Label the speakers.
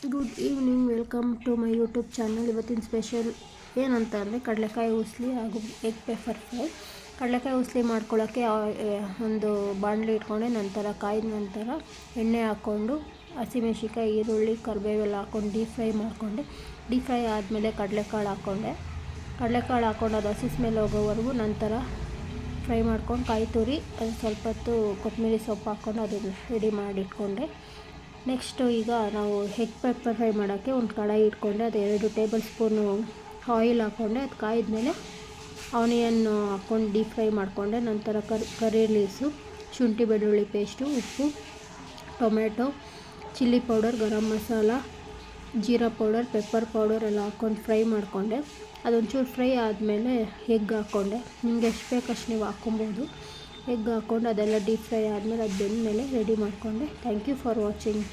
Speaker 1: Good evening, welcome to my YouTube channel. ಇವತ್ತಿನ special ಏನಂತ ಅಂದರೆ ಕಡಲೆಕಾಯಿ ಉಸ್ಲಿ ಹಾಗೂ ಎಗ್ ಪೆಪ್ಪರ್ ಫ್ರೈ. ಕಡಲೆಕಾಯಿ ಉಸ್ಲಿ ಮಾಡ್ಕೊಳ್ಳೋಕ್ಕೆ ಒಂದು ಬಾಣಲಿ ಇಟ್ಕೊಂಡೆ, ನಂತರ ಕಾಯ್ದ ನಂತರ ಎಣ್ಣೆ ಹಾಕ್ಕೊಂಡು ಹಸಿಮೆಣ್ಸಿಕಾಯಿ, ಈರುಳ್ಳಿ, ಕರಿಬೇವೆಲ್ಲ ಹಾಕ್ಕೊಂಡು ಡೀಪ್ ಫ್ರೈ ಮಾಡಿಕೊಂಡೆ. ಡೀಪ್ ಫ್ರೈ ಆದಮೇಲೆ ಕಡಲೆಕಾಳು ಹಾಕ್ಕೊಂಡು ಅದು ಹಸಿ ಸ್ಮೆಲ್ ಹೋಗೋವರೆಗೂ ನಂತರ ಫ್ರೈ ಮಾಡ್ಕೊಂಡು ಕಾಯಿ ತುರಿ ಅದು ಸ್ವಲ್ಪ ಹೊತ್ತು ಕೊತ್ತಂಬರಿ ಸೊಪ್ಪು ಹಾಕ್ಕೊಂಡು ಅದನ್ನು ರೆಡಿ ಮಾಡಿ ಇಟ್ಕೊಂಡೆ. ನೆಕ್ಸ್ಟು ಈಗ ನಾವು ಎಗ್ ಪೆಪ್ಪರ್ ಫ್ರೈ ಮಾಡೋಕ್ಕೆ ಒಂದು ಕಡಾಯಿ ಇಟ್ಕೊಂಡೆ, ಅದು 2 ಟೇಬಲ್ ಸ್ಪೂನು ಆಯಿಲ್ ಹಾಕ್ಕೊಂಡೆ. ಅದು ಕಾಯಿದ್ಮೇಲೆ ಆನಿಯನ್ನು ಹಾಕ್ಕೊಂಡು ಡೀಪ್ ಫ್ರೈ ಮಾಡಿಕೊಂಡೆ. ನಂತರ ಕರಿ ಲೀವ್ಸು, ಶುಂಠಿ ಬೆಳ್ಳುಳ್ಳಿ ಪೇಸ್ಟು, ಉಪ್ಪು, tomato, chilli powder, garam masala, ಜೀರಾ ಪೌಡರ್, ಪೆಪ್ಪರ್ ಪೌಡರ್ ಎಲ್ಲ ಹಾಕ್ಕೊಂಡು ಫ್ರೈ ಮಾಡಿಕೊಂಡೆ. ಅದೊಂಚೂರು ಫ್ರೈ ಆದಮೇಲೆ ಎಗ್ ಹಾಕ್ಕೊಂಡೆ. ನಿಮಗೆ ಎಷ್ಟು ಬೇಕಷ್ಟು ನೀವು ಹಾಕ್ಕೊಬೋದು. ಎಗ್ ಹಾಕ್ಕೊಂಡು ಅದೆಲ್ಲ ಡೀಪ್ ಫ್ರೈ ಆದಮೇಲೆ ಅದು ಬೆಂದಮೇಲೆ ರೆಡಿ ಮಾಡಿಕೊಂಡೆ. Thank you for watching.